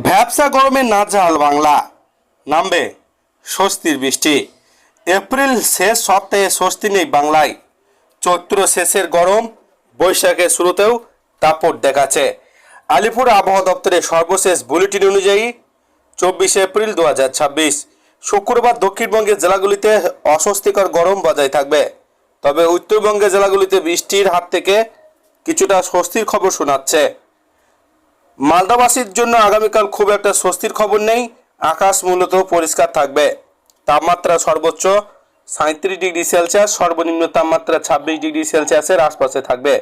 ভ্যাপসা গরমে নাজেহাল বাংলা, নামবে স্বস্তির বৃষ্টি। এপ্রিল শেষ সপ্তাহে স্বস্তি নেই বাংলায়। চৈত্র শেষের গরম বৈশাখের শুরুতেও দাপট দেখাচ্ছে। আলিপুর আবহাওয়া দপ্তরের সর্বশেষ বুলেটিন অনুযায়ী 24 এপ্রিল 2026 শুক্রবার দক্ষিণবঙ্গের জেলাগুলিতে অস্বস্তিকর গরম বজায় থাকবে। তবে উত্তরবঙ্গের জেলাগুলিতে বৃষ্টির হাত থেকে কিছুটা স্বস্তির খবর শোনাচ্ছে। মালদাবাসীর জন্য আগামীকাল খুব একটা স্বস্তির খবর নেই। আকাশ মূলত পরিষ্কার থাকবে। তাপমাত্রা সর্বোচ্চ 37 ডিগ্রি সেলসিয়াস, সর্বনিম্ন তাপমাত্রা 26 ডিগ্রি সেলসিয়াসের আশপাশে থাকবে।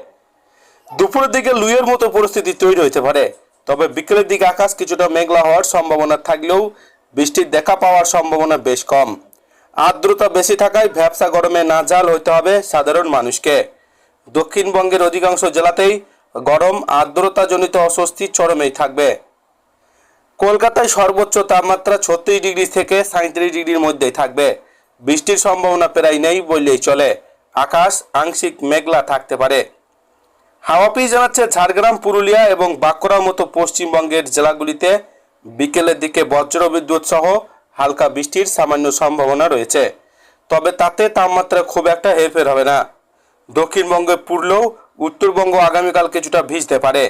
দুপুরের দিকে লুইয়ের মতো পরিস্থিতি তৈরি হতে পারে। তবে বিকেলের দিকে আকাশ কিছুটা মেঘলা হওয়ার সম্ভাবনা থাকলেও বৃষ্টির দেখা পাওয়ার সম্ভাবনা বেশ কম। আর্দ্রতা বেশি থাকায় ভ্যাপসা গরমে নাজেহাল হতে হবে সাধারণ মানুষকে। দক্ষিণবঙ্গের অধিকাংশ জেলাতেই গরম আর্দ্রতাজনিত অস্বস্তি চরমেই থাকবে। কলকাতায় সর্বোচ্চ তাপমাত্রা 36 ডিগ্রি থেকে 37 ডিগ্রির মধ্যেই থাকবে। বৃষ্টির সম্ভাবনা প্রায় নেই বললেই চলে। আকাশ আংশিক মেঘলা থাকতে পারে। হাওয়া অফিস জানাচ্ছে ঝাড়গ্রাম, পুরুলিয়া এবং বাঁকুড়ার মতো পশ্চিমবঙ্গের জেলাগুলিতে বিকেলের দিকে বজ্রবিদ্যুৎ সহ হালকা বৃষ্টির সামান্য সম্ভাবনা রয়েছে। তবে তাতে তাপমাত্রা খুব একটা হেরফের হবে না। দক্ষিণবঙ্গে পুরলেও উত্তরবঙ্গ আগামীকাল কিছুটা ভিজতে পারে।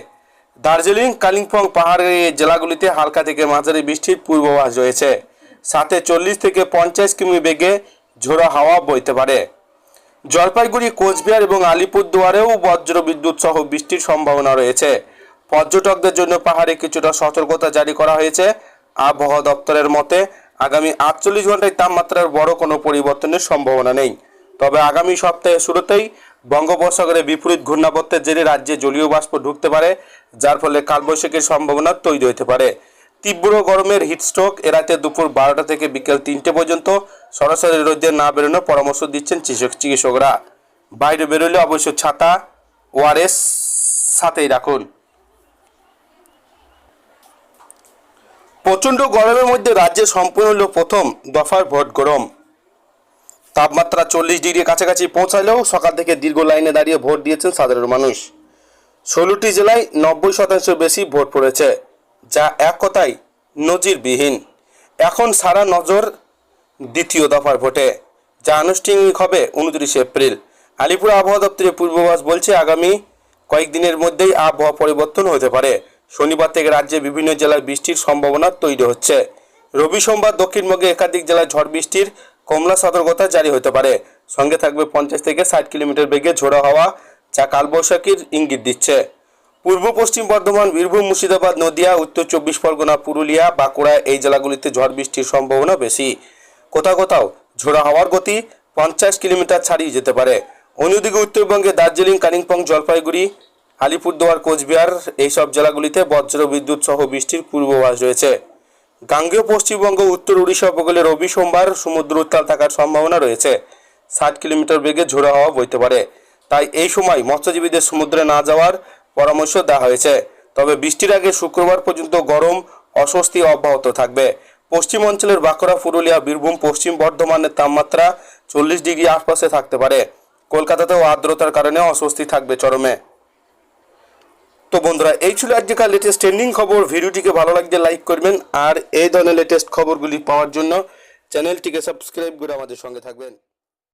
দার্জিলিং, কালিম্পং পাহাড়ের জেলাগুলিতে হালকা থেকে মাঝারি বৃষ্টির পূর্বাভাস রয়েছে। সাথে 40 থেকে 50 কিমি বেগে ঝোড়ো হাওয়া বইতে পারে। জলপাইগুড়ি, কোচবিহার এবং আলিপুরদুয়ারেও বজ্রবিদ্যুৎ সহ বৃষ্টির সম্ভাবনা রয়েছে। পর্যটকদের জন্য পাহাড়ে কিছুটা সতর্কতা জারি করা হয়েছে। আবহাওয়া দপ্তরের মতে আগামী 48 ঘন্টায় তাপমাত্রার বড় কোনো পরিবর্তনের সম্ভাবনা নেই। তবে আগামী সপ্তাহের শুরুতেই বঙ্গোপসাগরে বিপরীত ঘূর্ণাবর্তের জেরে রাজ্যে জলীয় বাষ্প ঢুকতে পারে, যার ফলে কালবৈশাখীর সম্ভাবনা তৈরি হতে পারে। তীব্র গরমের হিটস্ট্রোক এড়াতে দুপুর 12টা থেকে বিকেল 3টে পর্যন্ত সরাসরি রোদে না বেরোনোর পরামর্শ দিচ্ছেন চিকিৎসকরা। বাইরে বেরোলে অবশ্য ছাতা, ওআরএস সাথেই রাখুন। প্রচণ্ড গরমের মধ্যে রাজ্যে সম্পূর্ণ হল প্রথম দফার ভোট গরম। তাপমাত্রা 40 ডিগ্রির কাছাকাছি পৌঁছালেও সকাল থেকে দীর্ঘ লাইনে দাঁড়িয়ে ভোট দিয়েছেন সাধারণ মানুষ। 16টি জেলায় 90% বেশি ভোট পড়েছে, যা এক কথায় নজিরবিহীন। এখন সারা নজর দ্বিতীয় দফার ভোটে, যা আনুষ্ঠানিক হবে 29 এপ্রিল। আলিপুর আবহাওয়া দপ্তরের পূর্বাভাস বলছে আগামী কয়েকদিনের মধ্যেই আবহাওয়া পরিবর্তন হতে পারে। শনিবার থেকে রাজ্যে বিভিন্ন জেলায় বৃষ্টির সম্ভাবনা তৈরি হচ্ছে। রবি, সোমবার দক্ষিণবঙ্গে একাধিক জেলায় ঝড় বৃষ্টির কমলা সতর্কতা জারি হতে পারে। সঙ্গে থাকবে 50 থেকে 60 কিলোমিটার বেগে ঝোড়ো হাওয়া, যা কালবৈশাখীর ইঙ্গিত দিচ্ছে। পূর্ব পশ্চিম বর্ধমান, বীরভূম, মুর্শিদাবাদ, নদিয়া, উত্তর 24 পরগনা, পুরুলিয়া, বাঁকুড়া এই জেলাগুলিতে ঝড় বৃষ্টির সম্ভাবনা বেশি। কোথাও কোথাও ঝোড়ো হাওয়ার গতি 50 কিলোমিটার ছাড়িয়ে যেতে পারে। অন্যদিকে উত্তরবঙ্গে দার্জিলিং, কালিম্পং, জলপাইগুড়ি, আলিপুরদুয়ার, কোচবিহার এইসব জেলাগুলিতে বজ্র বিদ্যুৎ সহ বৃষ্টির পূর্বাভাস রয়েছে। গাঙ্গেয় পশ্চিমবঙ্গ, উত্তর উড়িষ্যা উপকূলে রবি, সোমবার সমুদ্র উত্তাল থাকার সম্ভাবনা রয়েছে। 60 কিলোমিটার বেগে ঝোড়ো হাওয়া বইতে পারে। তাই এই সময় মৎস্যজীবীদের সমুদ্রে না যাওয়ার পরামর্শ দেওয়া হয়েছে। তবে বৃষ্টির আগে শুক্রবার পর্যন্ত গরম অস্বস্তি অব্যাহত থাকবে। পশ্চিম অঞ্চলের বাঁকুড়া, পুরুলিয়া, বীরভূম, পশ্চিম বর্ধমানের তাপমাত্রা 40 ডিগ্রি আশপাশে থাকতে পারে। কলকাতাতেও আর্দ্রতার কারণে অস্বস্তি থাকবে চরমে। তো বন্ধুরা, এই ছিল আজকের লেটেস্ট ট্রেন্ডিং খবর। ভিডিওটিকে ভালো লাগলে লাইক করবেন, আর এই ধরনের লেটেস্ট খবরগুলি পাওয়ার জন্য চ্যানেলটিকে সাবস্ক্রাইব করে আমাদের সঙ্গে থাকবেন।